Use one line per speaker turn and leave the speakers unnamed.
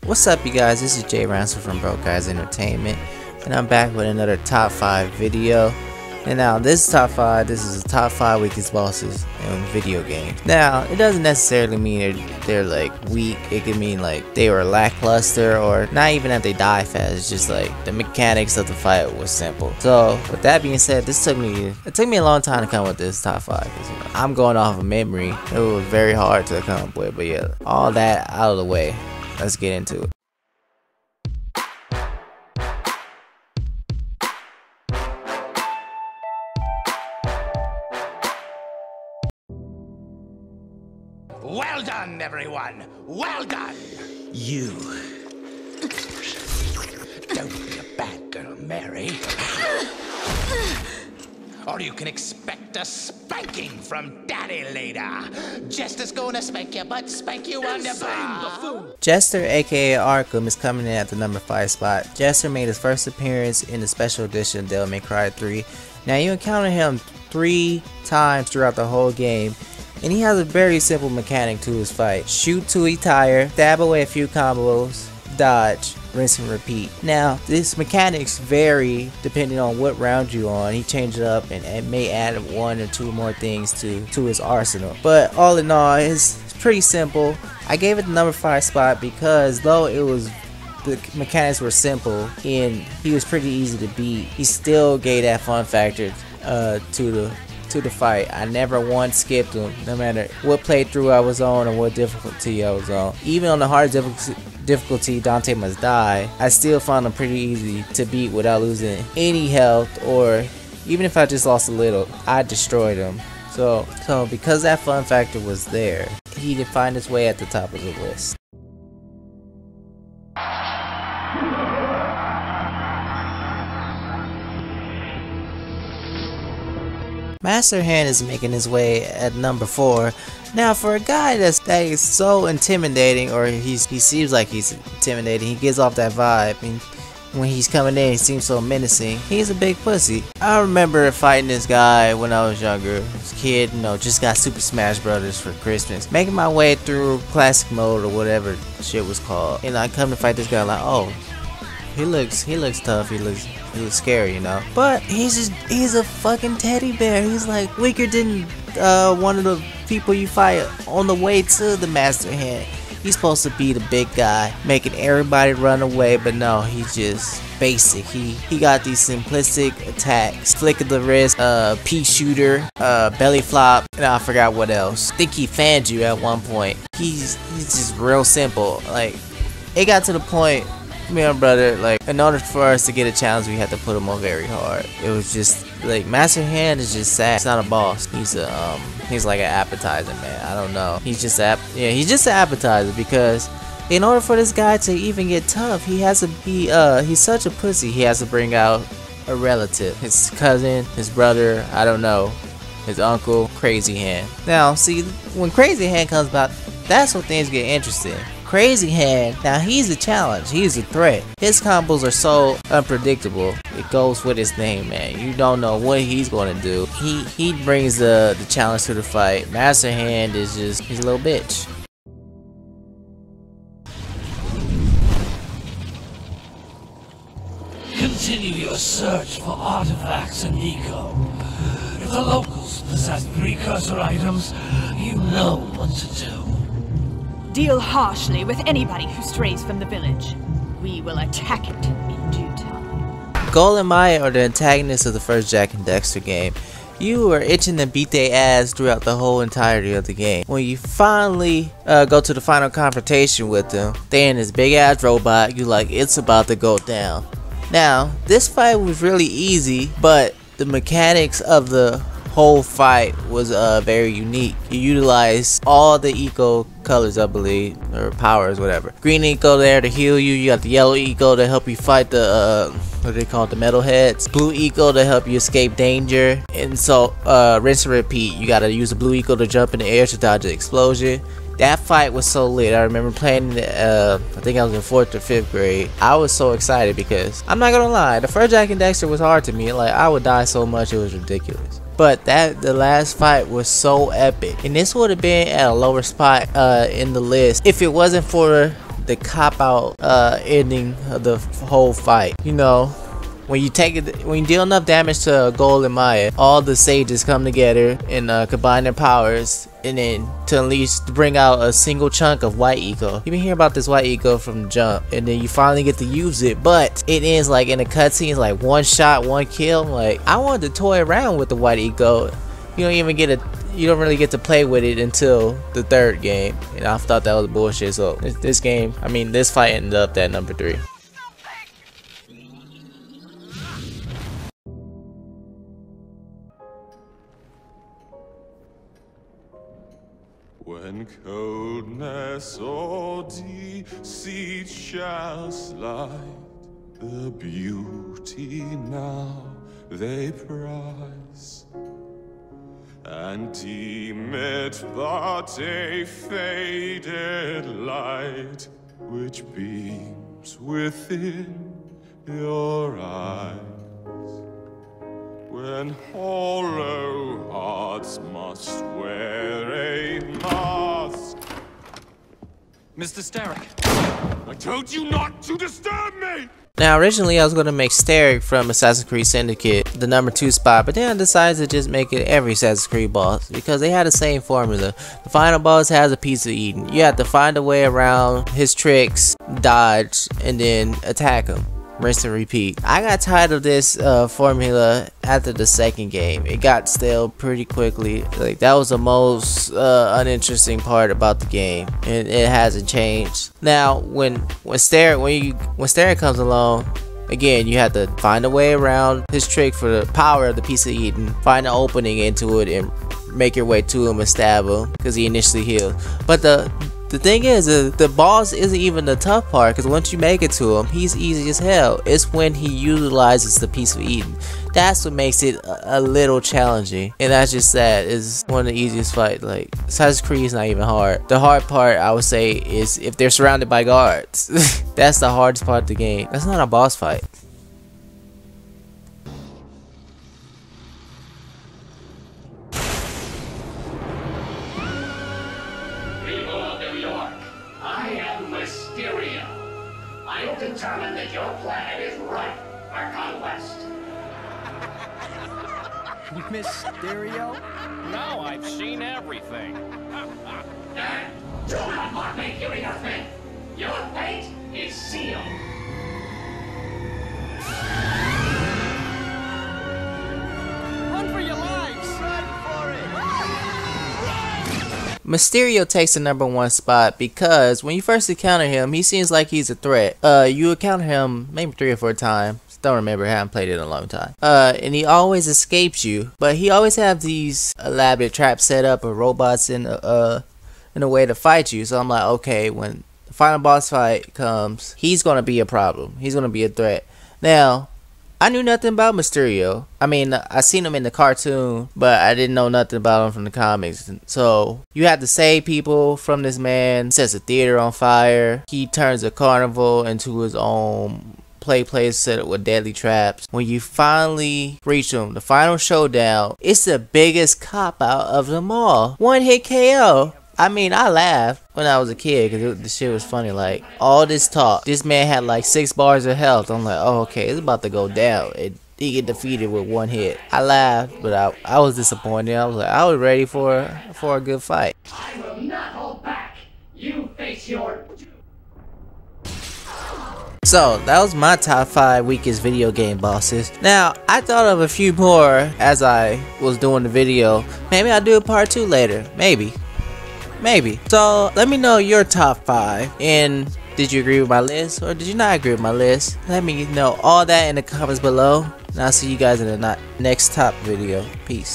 What's up, you guys? This is Ransom from Broke Guys Entertainment, and I'm back with another top 5 video. And now this is a top 5 weakest bosses in video games. Now, it doesn't necessarily mean they're like weak. It could mean like they were lackluster, or not even that they die fast. It's just like the mechanics of the fight was simple. So with that being said, it took me a long time to come up with this top 5, because I'm going off of memory. It was very hard to come up with, but yeah, all that out of the way, let's get into it.
Well done, everyone! Well done!
You.
Don't be a bad girl, Mary. Or you can expect a spanking from Daddy later. Jester's gonna spank you, but spank you on the butt.
Jester, aka Arkham, is coming in at the number 5 spot. Jester made his first appearance in the special edition of Devil May Cry 3. Now you encounter him 3 times throughout the whole game, and he has a very simple mechanic to his fight. Shoot till he tire, stab away a few combos, dodge, rinse and repeat. Now, this mechanics vary depending on what round you're on. He changed it up and may add 1 or 2 more things to his arsenal. But all in all, it's pretty simple. I gave it the number 5 spot because though the mechanics were simple and he was pretty easy to beat, he still gave that fun factor to the fight. I never once skipped him, no matter what playthrough I was on or what difficulty I was on. Even on the hard difficulty, Dante Must Die, I still found him pretty easy to beat without losing any health, or even if I just lost a little, I destroyed him. So because that fun factor was there, he did find his way at the top of the list. Master Hand is making his way at number 4. Now, for a guy that is so intimidating, or he seems like he's intimidating, he gives off that vibe, and when he's coming in he seems so menacing. He's a big pussy. I remember fighting this guy when I was younger. This kid, just got Super Smash Brothers for Christmas, making my way through classic mode or whatever shit was called, and I come to fight this guy like, oh, he looks tough, he looks scary, but he's a fucking teddy bear. He's like weaker than one of the people you fight on the way to the Master Hand. He's supposed to be the big guy, making everybody run away, but no, he's just basic. He got these simplistic attacks: flick of the wrist, pea shooter, belly flop, and I forgot what else. I think he fanned you at one point. He's just real simple. Like, it got to the point, me and my brother, like, in order for us to get a challenge, we had to put him on very hard. It was just like, Master Hand is just sad. He's not a boss. He's like an appetizer, man. I don't know. He's just an appetizer, because in order for this guy to even get tough, he has to be he's such a pussy. He has to bring out a relative, his cousin, his brother, I don't know, his uncle, Crazy Hand. Now, see, when Crazy Hand comes about, that's when things get interesting. Crazy Hand, now he's a challenge, he's a threat. His combos are so unpredictable. It goes with his name, man. You don't know what he's gonna do. He brings the challenge to the fight. Master Hand is just, he's a little bitch.
Continue your search for artifacts and Nico. If the locals possess precursor items, you know what to do.
Deal harshly with anybody who strays from the village. We will attack it in due time.
Gold and Maya are the antagonists of the first Jak and Daxter game. You are itching to beat their ass throughout the whole entirety of the game. When you finally go to the final confrontation with them, they're in this big ass robot. You like, it's about to go down. Now, this fight was really easy, but the mechanics of the whole fight was very unique. You utilize all the eco colors, I believe, or powers, whatever. Green eco there to heal you. You got the yellow eco to help you fight the what do they call it, the metalheads. Blue eco to help you escape danger. And so rinse and repeat. You gotta use the blue eco to jump in the air to dodge the explosion. That fight was so lit. I remember playing I think I was in 4th or 5th grade. I was so excited because, I'm not gonna lie, the first Jak and Daxter was hard to me. Like, I would die so much, it was ridiculous. But the last fight was so epic, and this would have been at a lower spot in the list if it wasn't for the cop-out ending of the whole fight. You know, when you deal enough damage to a Golden Maya, all the sages come together and combine their powers, and then to unleash, to bring out a single chunk of white eco. You been hearing about this white eco from the jump, and then you finally get to use it, but it ends like in the cutscenes, like one shot, one kill. Like, I wanted to toy around with the white eco. You don't really get to play with it until the third game, and I thought that was bullshit. So this fight ended up at number 3.
When coldness or deceit shall slide, the beauty now they prize, and deem it but a faded light which beams within your eyes. When hollow hearts must wear a mask.
Mr. Starrick,
I told you not to disturb me!
Now, originally I was going to make Starrick from Assassin's Creed Syndicate the number 2 spot, but then I decided to just make it every Assassin's Creed boss because they had the same formula. The final boss has a piece of Eden. You have to find a way around his tricks, dodge, and then attack him. Rinse and repeat. I got tired of this formula after the second game. It got stale pretty quickly. Like, that was the most uninteresting part about the game, and it hasn't changed. Now, when Starrick comes along, again, you have to find a way around his trick for the power of the piece of Eden, find an opening into it, and make your way to him and stab him because he initially healed. But the thing is, the boss isn't even the tough part, because once you make it to him, he's easy as hell. It's when he utilizes the piece of Eden. That's what makes it a little challenging, and that's just sad. It's one of the easiest fights. Like, Assassin's Creed is not even hard. The hard part, I would say, is if they're surrounded by guards. That's the hardest part of the game. That's not a boss fight.
I am Mysterio. I am determined that your plan is right for conquest.
Mysterio?
No, I've seen everything.
Do not mock me, Curie of Fate. Your fate is sealed.
Run for your lives! Run for it!
Mysterio takes the number 1 spot because when you first encounter him, he seems like he's a threat. You encounter him maybe 3 or 4 times. Don't remember, I haven't played it in a long time. And he always escapes you, but he always have these elaborate traps set up or robots in a way to fight you. So I'm like, okay, when the final boss fight comes, he's gonna be a problem. He's gonna be a threat. Now, I knew nothing about Mysterio. I mean, I seen him in the cartoon, but I didn't know nothing about him from the comics. So you have to save people from this man. He sets a theater on fire. He turns a carnival into his own place set up with deadly traps. When you finally reach him, the final showdown, it's the biggest cop out of them all. 1-hit KO. I mean, I laughed when I was a kid because the shit was funny. Like, all this talk, this man had like 6 bars of health. I'm like, oh, okay, it's about to go down. He get defeated with 1 hit. I laughed, but I was disappointed. I was like, I was ready for a good fight.
I will not hold back. You face your doom.
So that was my top 5 weakest video game bosses. Now, I thought of a few more as I was doing the video. Maybe I'll do a part 2 later. Maybe. So let me know your top 5, and did you agree with my list or did you not agree with my list? Let me know all that in the comments below, and I'll see you guys in the next top video. Peace.